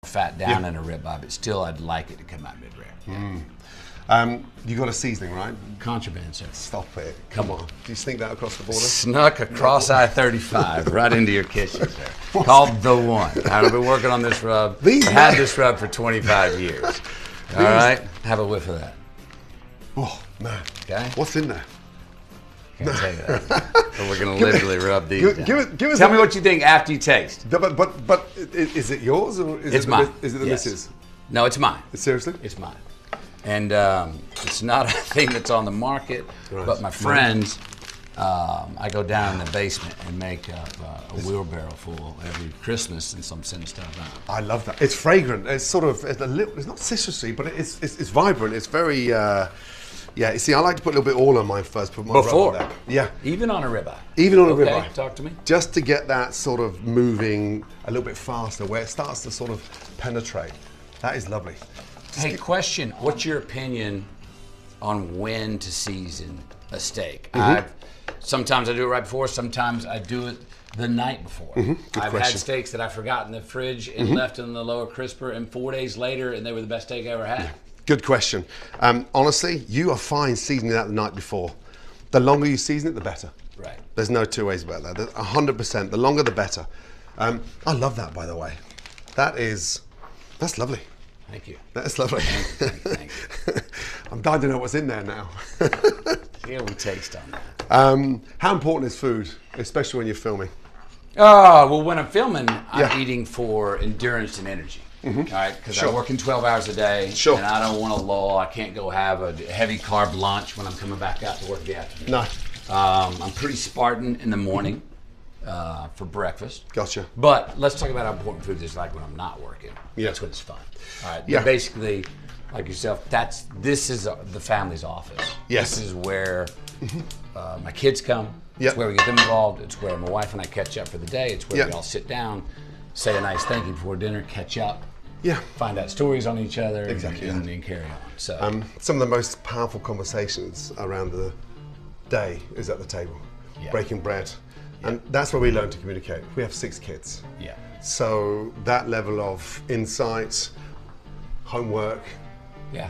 fat down in a ribeye, but still I'd like it to come out mid-rare. You got a seasoning, right? Contraband, sir. Stop it. Come on. Do you sneak that across the border? Snuck across I-35 right into your kitchen, sir. Called The One. I've been working on this rub. I've had this rub for 25 years. All right? Have a whiff of that. Oh, man. Okay? What's in there? Can't tell you that. But we're going to literally rub these down. Give us Tell me what you think after you taste. But is it yours or is It's it mine. Is it the Yes. missus? No, it's mine. Seriously? It's mine. And it's not a thing that's on the market, Right. but my friends, I go down in the basement and make a wheelbarrow full every Christmas, and so I'm sending stuff out. I love that. It's fragrant. It's sort of, it's not citrusy, but it's vibrant. It's very, yeah. You see, I like to put a little bit oil on mine first. Put my rub Before? on there. Yeah. Even on a ribeye? Even on a Okay, ribeye. talk to me. Just to get that sort of moving a little bit faster, where it starts to sort of penetrate. That is lovely. Hey, question. What's your opinion on when to season a steak? Sometimes I do it right before, sometimes I do it the night before. I've had steaks that I forgot in the fridge and left in the lower crisper, and 4 days later, and they were the best steak I ever had. Good question. Honestly, you are fine seasoning that the night before. The longer you season it, the better. Right. There's no two ways about that. 100%. The longer, the better. I love that, by the way. That's lovely. Thank you. That's lovely. Thank you. I'm dying to know what's in there now. Here we taste on that. How important is food, especially when you're filming? Oh, well, when I'm filming, I'm eating for endurance and energy. All right, because I'm working 12 hours a day, and I don't want to lull. I can't go have a heavy carb lunch when I'm coming back out to work in the afternoon. No. I'm pretty Spartan in the morning for breakfast. Gotcha. But let's talk about how important food is like when I'm not working. Yeah. That's when it's fun. All right. Yeah. Basically, like yourself, this is the family's office. Yes. This is where my kids come. Yep. It's where we get them involved. It's where my wife and I catch up for the day. It's where Yep. we all sit down, say a nice thank you before dinner, catch up. Yeah. Find out stories on each other. Exactly, And then carry on. So some of the most powerful conversations around the day is at the table, breaking bread. And that's where we learn to communicate. We have 6 kids. yeah. So that level of insight, homework, Yeah.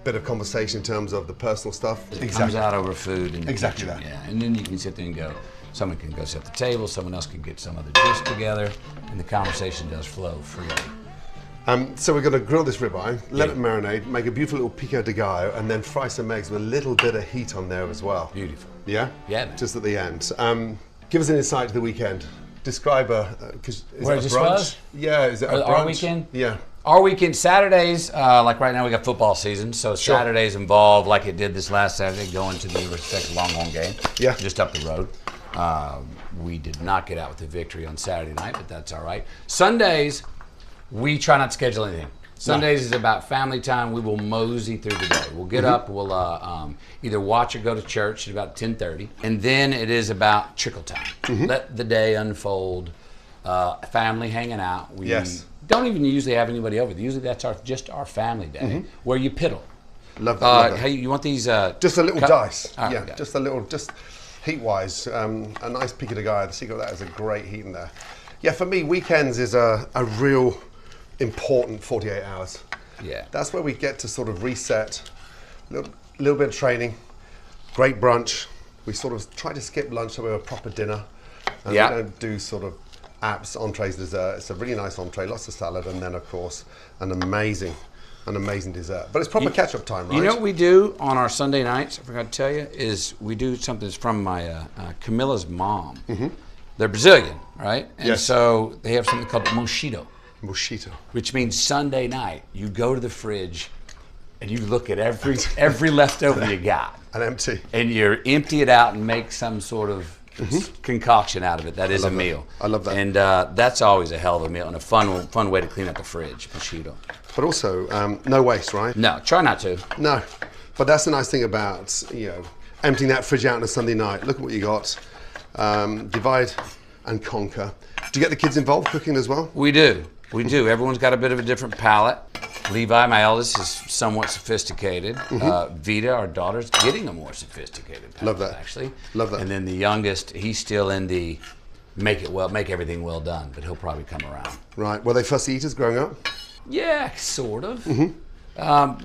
bit of conversation in terms of the personal stuff. It comes out over food. And Exactly that. Yeah, and then you can sit there and go, someone can go set the table, someone else can get some other dish together, and the conversation does flow freely. So we're going to grill this ribeye, let it marinate, make a beautiful little pico de gallo, and then fry some eggs with a little bit of heat on there as well. Beautiful. Yeah? Yeah, man. Just at the end. Give us an insight to the weekend. Describe Where this was? Yeah, is it a brunch? Our weekend? Yeah. Our weekend, Saturdays, like right now we got football season, so Saturdays involve, like it did this last Saturday, going to the University of Texas Longhorn game, just up the road. We did not get out with the victory on Saturday night, but that's all right. Sundays, we try not to schedule anything. Sundays is about family time. We will mosey through the day. We'll get up, we'll either watch or go to church at about 10:30, and then it is about trickle time. Let the day unfold, family hanging out. We don't even usually have anybody over. Usually that's just our family day, where you piddle. Love that. Love that. Hey, you want these? Just a little dice. Right, just a little, just heat-wise, a nice pico de gallo. The secret of that is a great heat in there. Yeah, for me, weekends is a real important 48 hours. Yeah. That's where we get to sort of reset, little bit of training, great brunch. We sort of try to skip lunch so we have a proper dinner. And we don't do sort of apps, entrees, dessert. It's a really nice entree, lots of salad, and then of course an amazing dessert. But it's proper catch-up time, right? You know what we do on our Sunday nights, I forgot to tell you, is we do something that's from my Camilla's mom. They're Brazilian, right? And so they have something called mochito. Mochito. Which means Sunday night, you go to the fridge and you look at every leftover you got. And empty. And you empty it out and make some sort of concoction out of it. That is a meal. I love that. And that's always a hell of a meal and a fun way to clean up the fridge, mochito. But also, no waste, right? No, try not to. No. But that's the nice thing about, emptying that fridge out on a Sunday night. Look at what you got. Divide and conquer. Do you get the kids involved cooking as well? We do. We do. Everyone's got a bit of a different palate. Levi, my eldest, is somewhat sophisticated. Vita, our daughter's getting a more sophisticated palate. Love that. Actually. Love that. And then the youngest, he's still in the make everything well done, but he'll probably come around. Right. Were they fussy eaters growing up? Yeah, sort of.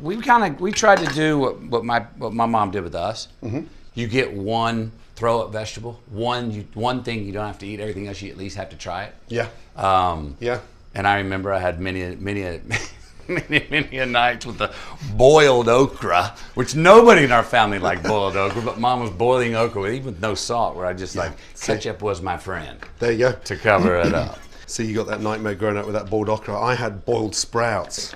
We tried to do what my mom did with us. You get one throw-up vegetable, one thing you don't have to eat. Everything else you at least have to try it. Yeah. And I remember I had many a nights with the boiled okra, which nobody in our family liked boiled okra, but Mom was boiling okra even with no salt, where I just ketchup was my friend. There you go. To cover it up. So you got that nightmare growing up with that boiled okra. I had boiled sprouts,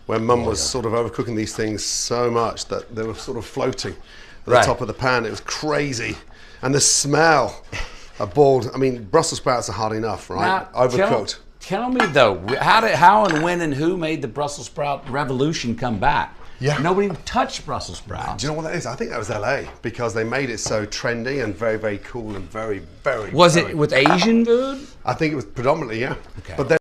where Mum was sort of overcooking these things so much that they were sort of floating at the top of the pan. It was crazy. And the smell of boiled, I mean, Brussels sprouts are hard enough, right? Now, overcooked. Tell me though, how and when and who made the Brussels sprout revolution come back? Yeah. Nobody touched Brussels sprouts. Do you know what that is? I think that was LA, because they made it so trendy and very, very cool and very, very... Was it with Asian food? I think it was predominantly, yeah. Okay. But then